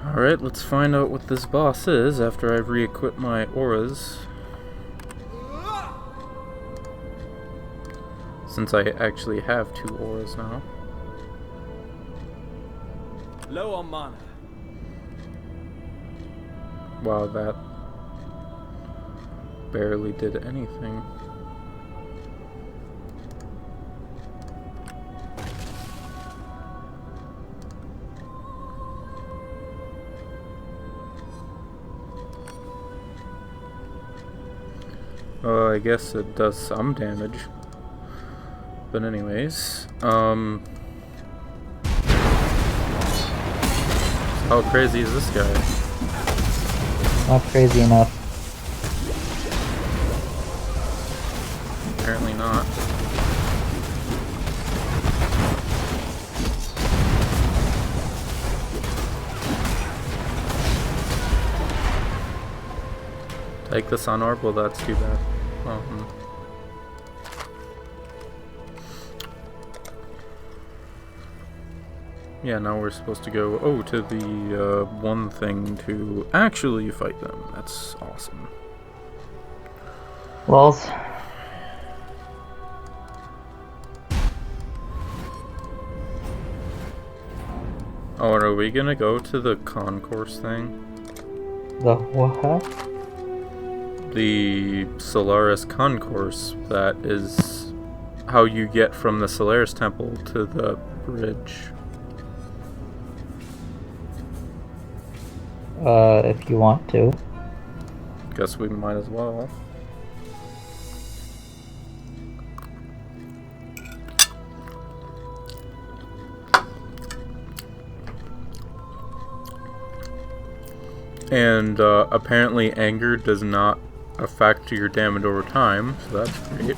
Alright, let's find out what this boss is after I've re-equipped my auras. Since I actually have 2 auras now. Low on mana. Wow, that barely did anything. I guess it does some damage. But anyways, how crazy is this guy? Not crazy enough. Apparently not. Take the sun orb? Well, that's too bad. Yeah, now we're supposed to go, to the one thing to actually fight them. That's awesome. Walls. Oh, and are we gonna go to the concourse thing? The what? The Solaris concourse, that is how you get from the Solaris temple to the bridge. If you want to. Guess we might as well. And apparently anger does not affect your damage over time, so that's great.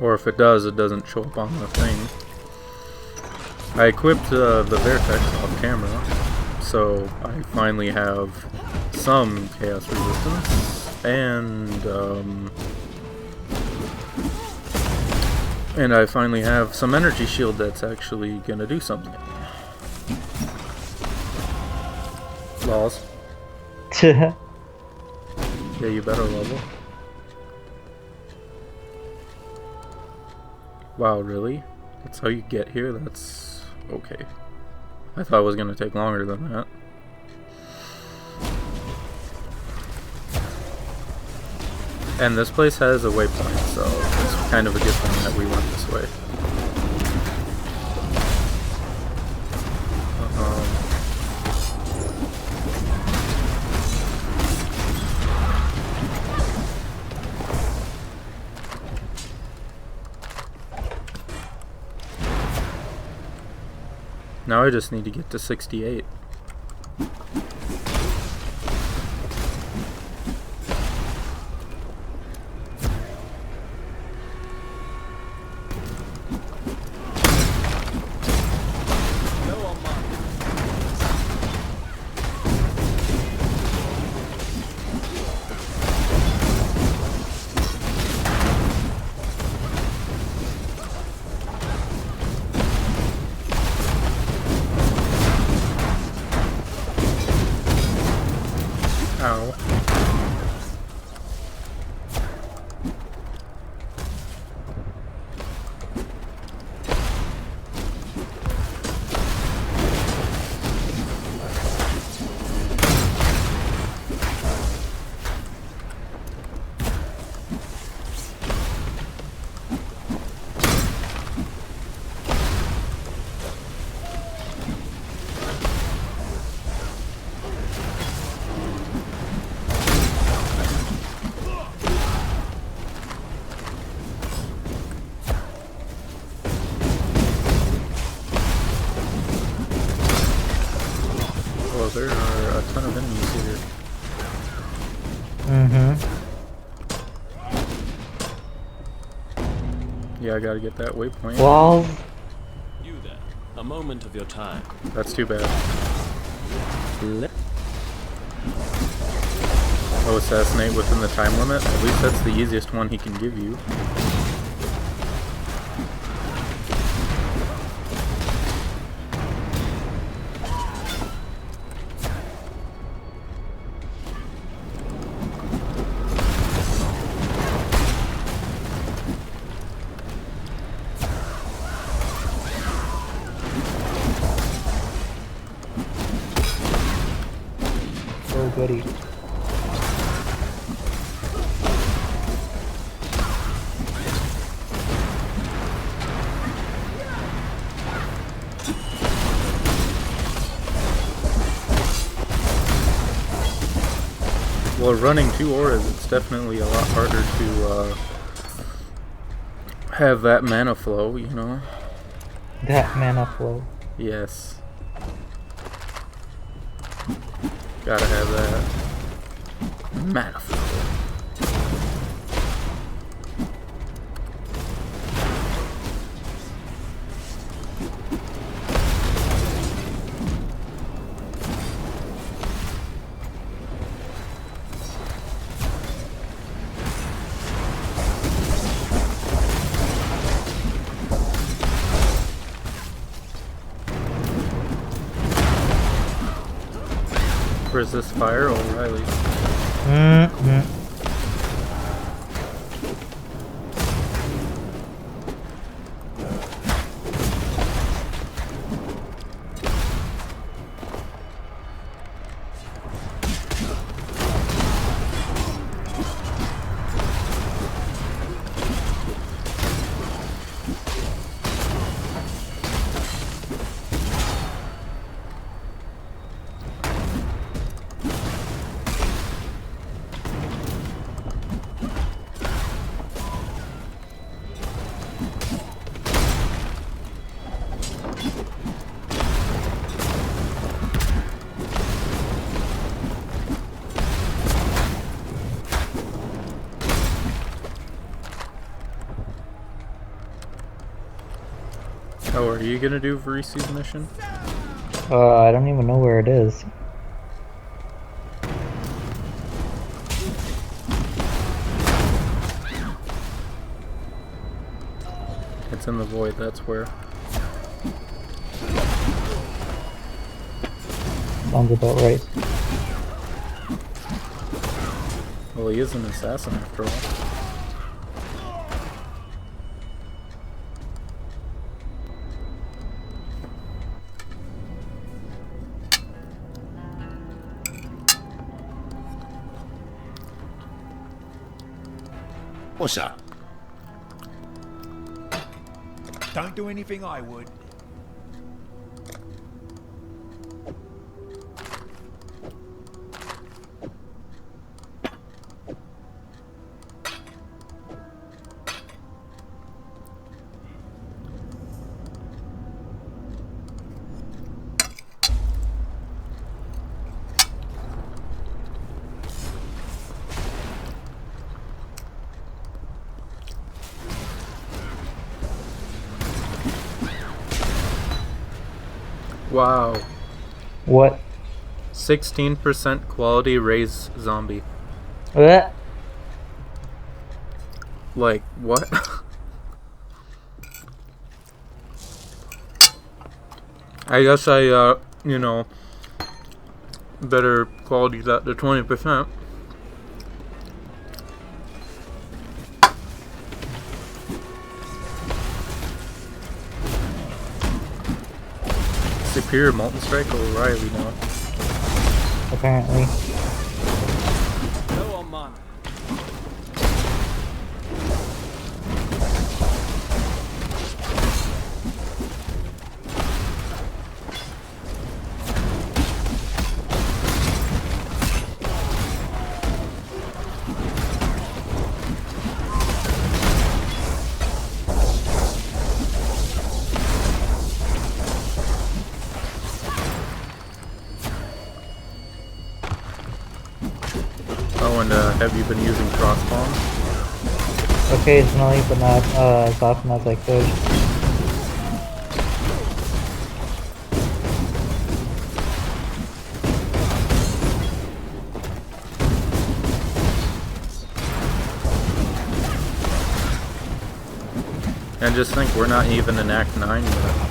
Or if it does, it doesn't show up on the thing. I equipped the Vertex off camera, so I finally have some chaos resistance, and I finally have some energy shield that's actually gonna do something. Laws. Yeah, you better level. Wow, really? That's how you get here? That's okay. I thought it was gonna take longer than that. And this place has a waypoint, so it's kind of a good thing that we went this way. Now I just need to get to 68. Ow. Well, there are a ton of enemies here. Yeah, I gotta get that waypoint. Walls. You there. A moment of your time. That's too bad. Oh, assassinate within the time limit? At least that's the easiest one he can give you. goody. Well, running 2 auras, it's definitely a lot harder to have that mana flow, you know? That mana flow. Yes. Gotta have that mana flow. Resist fire, O'Reilly. Mm-hmm. Oh, are you gonna do Varisi's mission? I don't even know where it is. It's in the void, that's where. Sounds about right. Well, he is an assassin after all. What's up? Don't do anything I would. Wow. What? 16% quality raise zombie. What? Like, what? I guess I, you know, better quality that to 20%. Superior Molten Strike O'Reilly now. Apparently. Low on mana. Oh, and have you been using crossbombs? Occasionally, but not as often as I could. And just think, we're not even in Act 9 yet.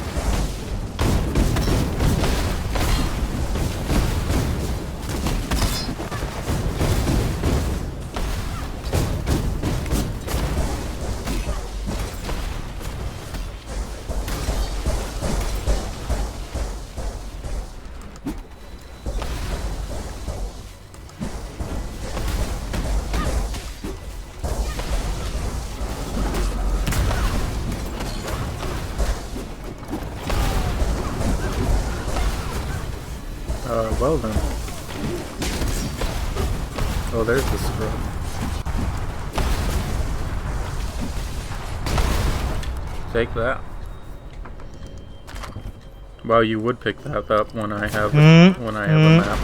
Well then. Oh, there's the scrub. Take that. Well, you would pick that up when I have a map.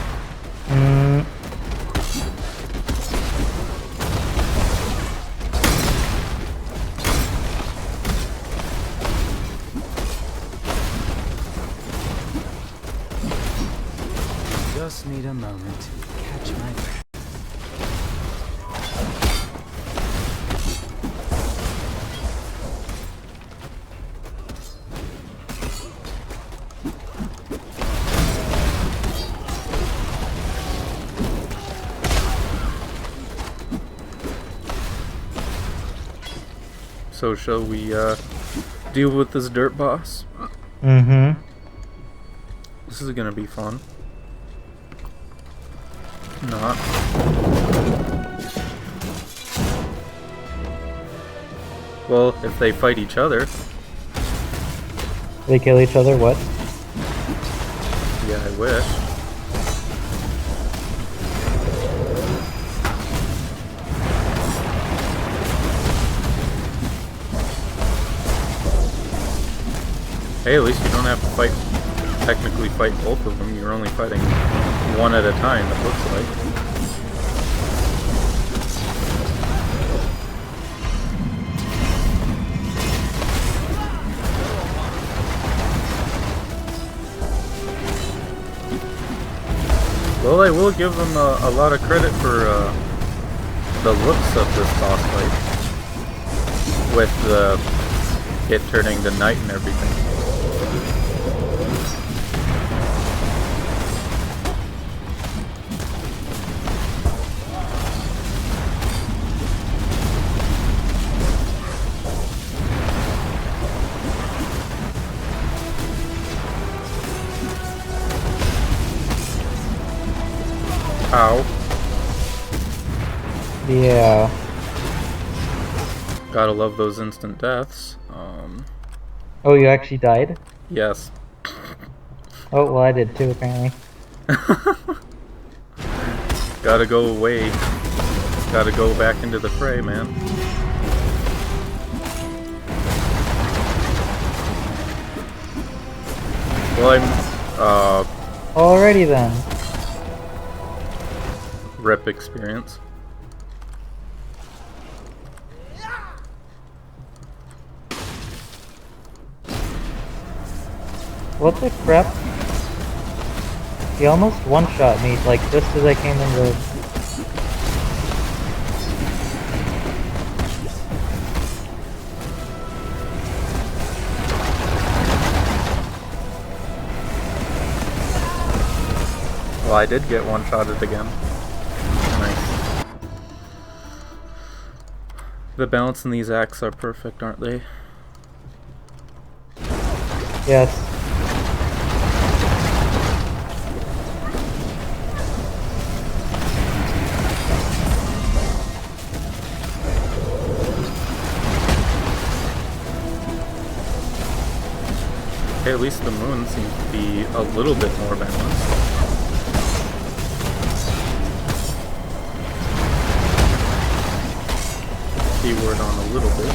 Just need a moment to catch my breath. So shall we deal with this dirt boss? Mm-hmm. This is gonna be fun. Not. Well, if they fight each other. They kill each other, what? Yeah, I wish. Hey, at least you don't have to technically fight both of them. You're only fighting one at a time, it looks like. Well, I will give them a lot of credit for the looks of this boss fight. With it turning to night and everything. Ow. Yeah. Gotta love those instant deaths. Oh, you actually died? Yes. Oh, well, I did too, apparently. Gotta go away. Gotta go back into the fray, man. Well, Alrighty then. Rep experience. What the crap? He almost one-shot me, like, just as I came in the... Well, I did get one-shotted again. Nice. The balance in these acts are perfect, aren't they? Yes. Okay, at least the moon seems to be a little bit more balanced. Keyword on a little bit.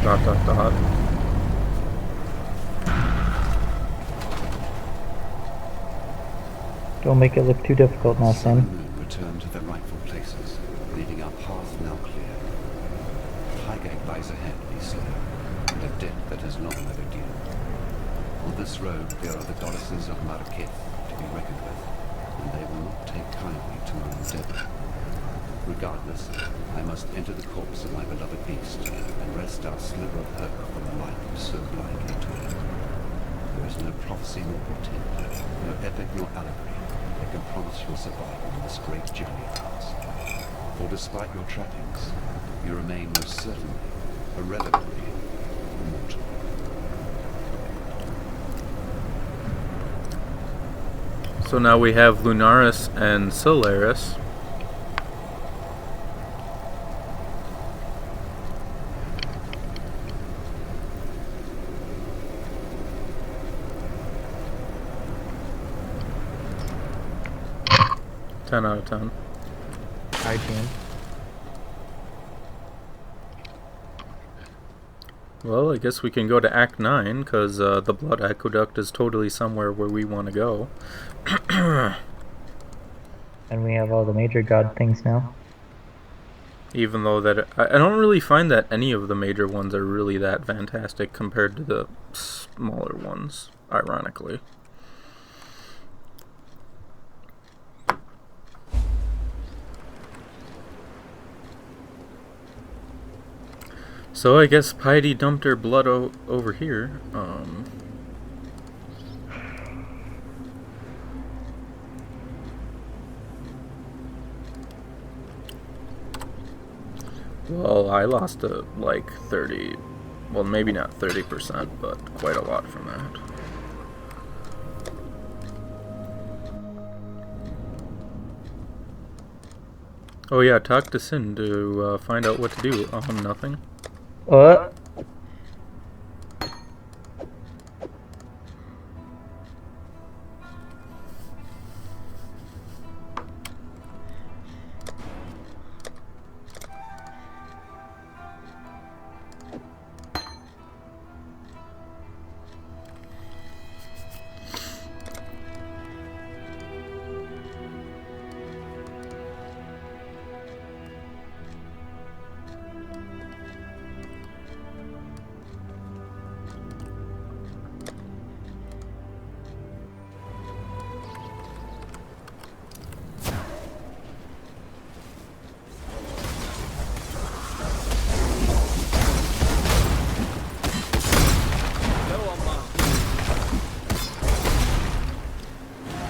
Dot dot dot. Don't make it look too difficult now, Sun and son. moon return to their rightful places, leaving our path now clear. Highgate lies ahead, we say, and a debt that has not never due. On this road there are the goddesses of Marrakech to be reckoned with, and they will not take kindly to our endeavor. Regardless, I must enter the corpse of my beloved beast, and wrest our sliver of hope from the life we so blindly took. There is no prophecy nor portent, no epic nor allegory, that can promise your survival in this great journey of ours. For despite your trappings, you remain most certainly, irrevocably, immortal. So now we have Lunaris and Solaris. 10 out of 10. Hygiene. Well, I guess we can go to Act 9, because the Blood Aqueduct is totally somewhere where we want to go. And we have all the major god things now. Even though that I don't really find that any of the major ones are really that fantastic compared to the smaller ones, ironically. So I guess Piety dumped her blood over here. Well, I lost like 30, well maybe not 30%, but quite a lot from that. Oh yeah, talk to Sin to find out what to do. Nothing. What?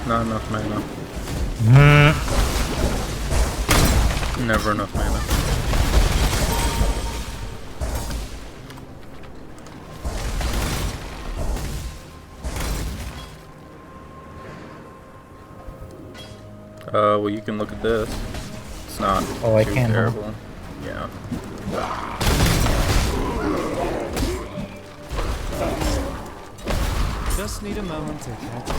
Not enough mana. Never enough mana. Well, you can look at this. It's not too terrible. Yeah. Just need a moment to catch my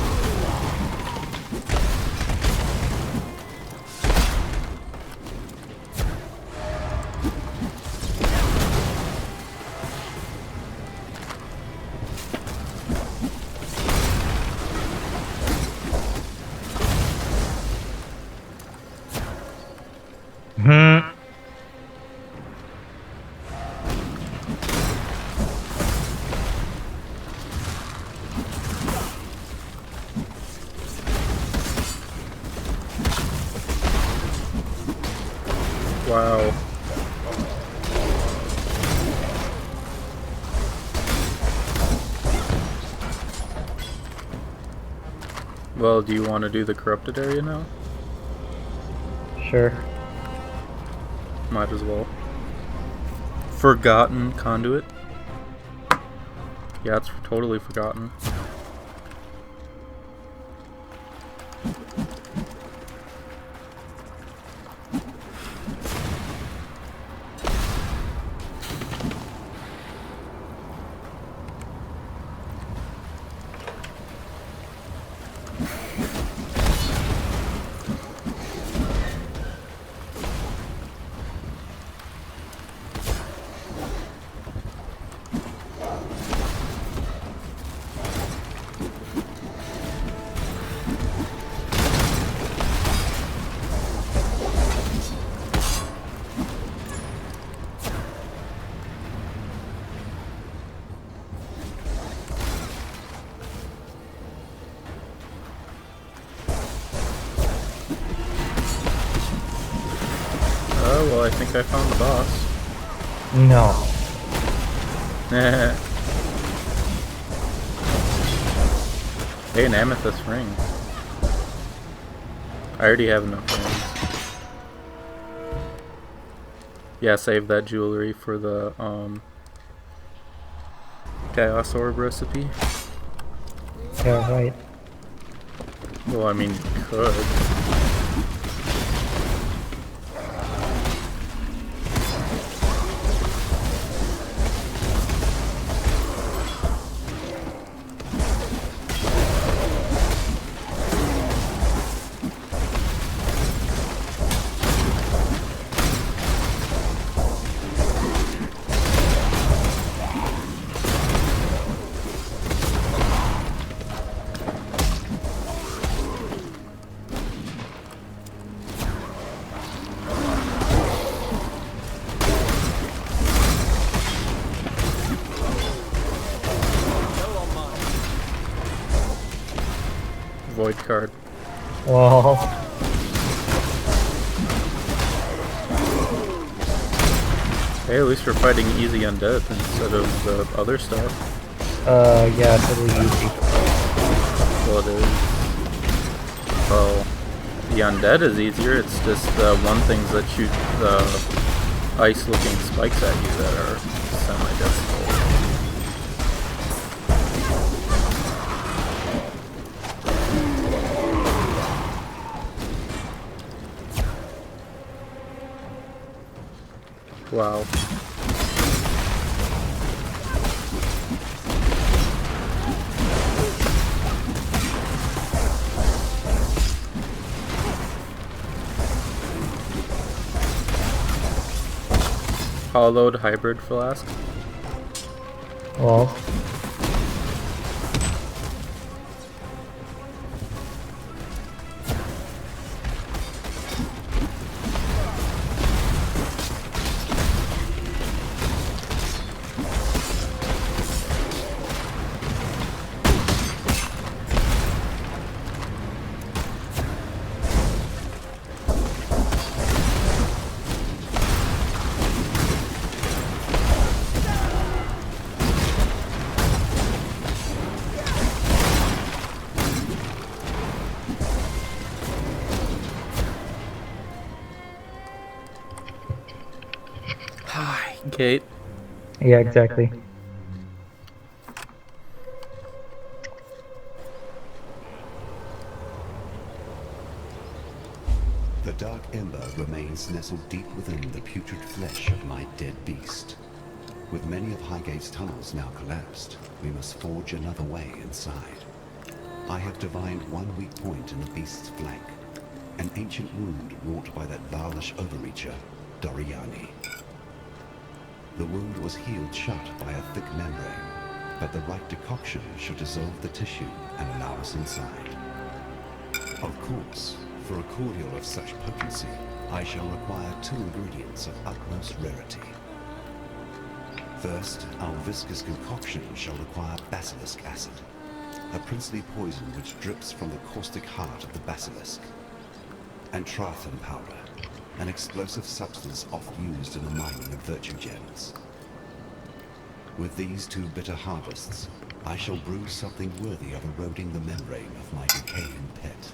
Wow. Well, do you want to do the corrupted area now? Sure. Might as well. Forgotten conduit. Yeah, it's totally forgotten. Well, I think I found the boss. No. Hey, an amethyst ring. I already have enough rings. Yeah, save that jewelry for the Chaos Orb recipe. Yeah, right. Well, I mean, you could. void card. Well, Hey, at least we're fighting easy undead instead of the other stuff. yeah, totally easy. Well, it is. Well, the undead is easier. It's just the one things that shoot the ice-looking spikes at you that are semi-difficult. Wow. Hollowed hybrid flask. Well, Kate. yeah, exactly. The dark ember remains nestled deep within the putrid flesh of my dead beast. With many of Highgate's tunnels now collapsed, we must forge another way inside. I have divined one weak point in the beast's flank, an ancient wound wrought by that Baalish overreacher, Doriani. The wound was healed shut by a thick membrane, but the right decoction should dissolve the tissue and allow us inside. Of course, for a cordial of such potency, I shall require 2 ingredients of utmost rarity. First, our viscous concoction shall require basilisk acid, a princely poison which drips from the caustic heart of the basilisk, and Trathan powder, an explosive substance oft used in the mining of virtue gems. With these 2 bitter harvests, I shall brew something worthy of eroding the membrane of my decaying pet.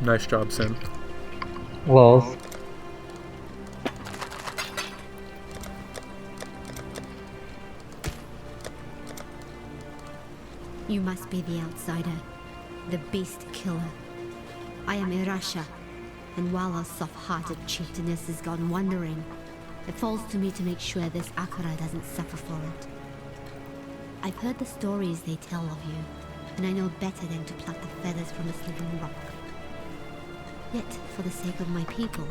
Nice job, Sim. Well, You must be the outsider, the beast killer. I am Irasha, and while our soft-hearted chieftainess has gone wandering, it falls to me to make sure this Akara doesn't suffer for it. I've heard the stories they tell of you, and I know better than to pluck the feathers from this living rock. Yet, for the sake of my people,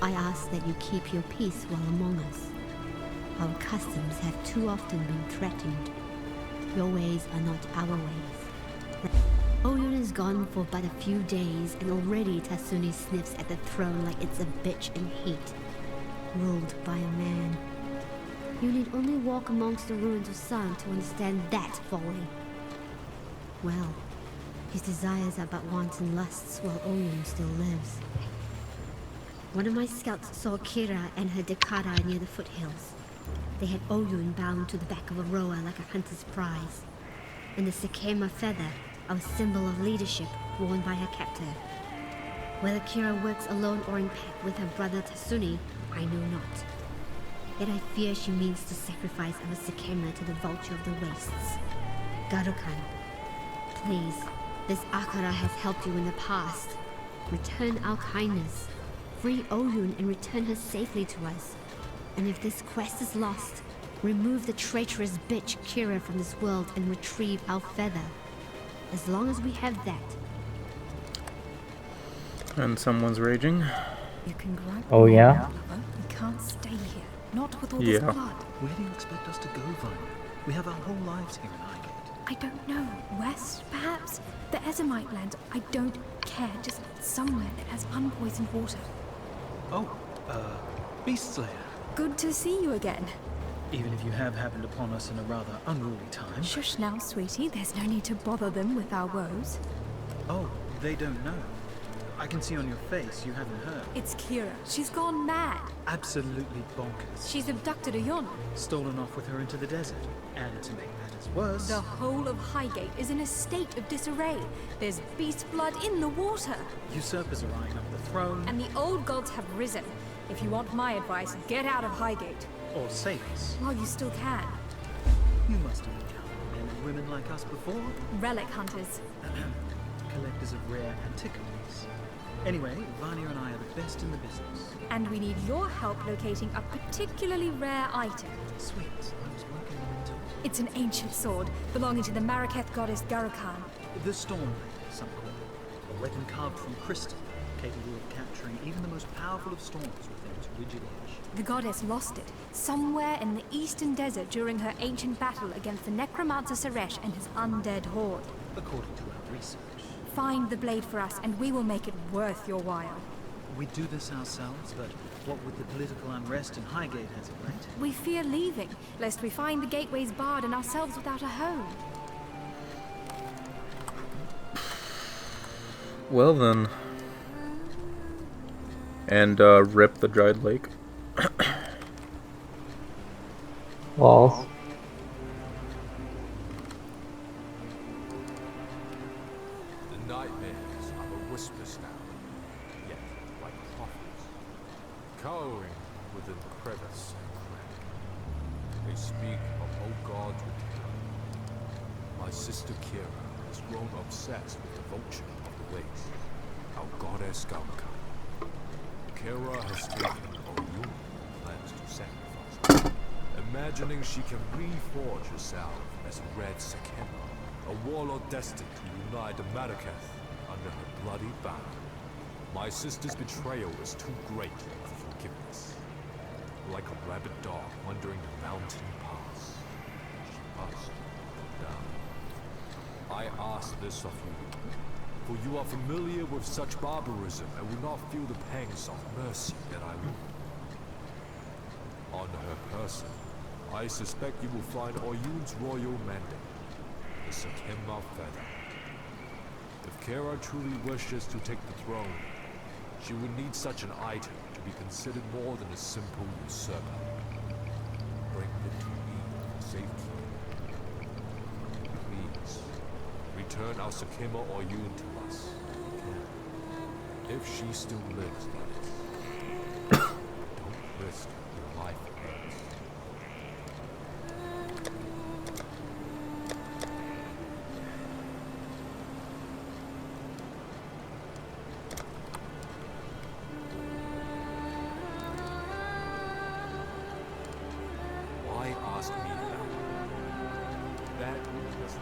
I ask that you keep your peace while among us. Our customs have too often been threatened. Your ways are not our ways. Oyun is gone for but a few days, and already Tasuni sniffs at the throne like it's a bitch in heat, ruled by a man. You need only walk amongst the ruins of San to understand that folly. Well, his desires are but wanton lusts while Oyun still lives. One of my scouts saw Kira and her Dekara near the foothills. They had Oyun bound to the back of a rower like a hunter's prize, and the Sekema feather, our symbol of leadership, worn by her captor. Whether Kira works alone or in pack with her brother Tasuni, I know not. Yet I fear she means to sacrifice our Sekema to the vulture of the wastes. Garukan, please, this Akara has helped you in the past. Return our kindness. Free Oyun and return her safely to us. And if this quest is lost, remove the traitorous bitch Kira from this world and retrieve our feather. As long as we have that. And someone's raging. You can gripe. Oh, yeah? We can't stay here. Not with all this Yeah. blood. Where do you expect us to go, Vanya? We have our whole lives here in Highgate. I don't know. West, perhaps? The Ezomite land. I don't care. Just somewhere that has unpoisoned water. Oh, Beast Slayer. Good to see you again. Even if you have happened upon us in a rather unruly time. Shush now, sweetie. There's no need to bother them with our woes. Oh, they don't know. I can see on your face you haven't heard. It's Kira. She's gone mad. Absolutely bonkers. She's abducted a Yon. Stolen off with her into the desert. And to make matters worse... The whole of Highgate is in a state of disarray. There's beast blood in the water. Usurpers are eyeing up the throne. And the old gods have risen. If you want my advice, get out of Highgate. Or save us. While you still can. You must have encountered men and women like us before. Relic hunters. Collectors of rare antiquities. Anyway, Vanya and I are the best in the business. And we need your help locating a particularly rare item. Sweet, I was working on it. It's an ancient sword, belonging to the Maraketh goddess Garukan. The Stormblade, some call it. A weapon carved from crystal, capable of capturing even the most powerful of storms within its rigid edge. The goddess lost it, somewhere in the eastern desert during her ancient battle against the necromancer Suresh and his undead horde. According to our research. Find the blade for us, and we will make it worth your while. We do this ourselves, but what with the political unrest in Highgate as of late? We fear leaving, lest we find the gateways barred and ourselves without a home. Well then. And rip the dried lake. Walls. The nightmares are the whispers now, yet like prophets, cowering within the crevice and crack. They speak of old gods returning. My sister Kira has grown obsessed with the vulture of the ways, our goddess Garukan. Kira has taken Oyun plans to sacrifice her, imagining she can reforge herself as a Red Sakema, a warlord destined to unite the Maraketh under her bloody banner. My sister's betrayal is too great for forgiveness. Like a rabid dog wandering the mountain pass, she must go down. I ask this of you, for you are familiar with such barbarism and will not feel the pangs of mercy that I will. On her person, I suspect you will find Oyun's royal mandate, the Sakema feather. If Kira truly wishes to take the throne, she would need such an item to be considered more than a simple usurper. Bring it to me for safety. Please, return our Sakema Oyun to us. If she still lives, that is. Don't risk your life for hers. Why ask me that? That was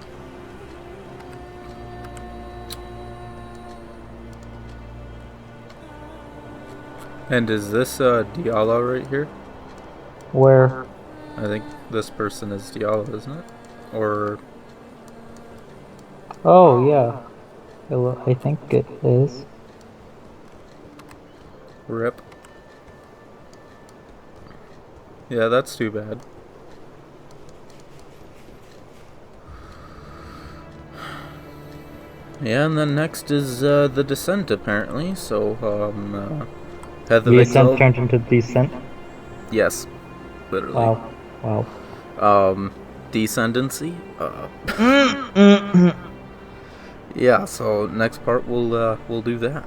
And is this Diala right here? Where? I think this person is Diala, isn't it? Or Oh, yeah. I think it is. rip. Yeah, that's too bad. Yeah, and then next is the Descent, apparently. So, Path of The Exile. ascent turned into descent. Yes, literally. Wow. Wow. Descendancy. Yeah. So next part we'll do that.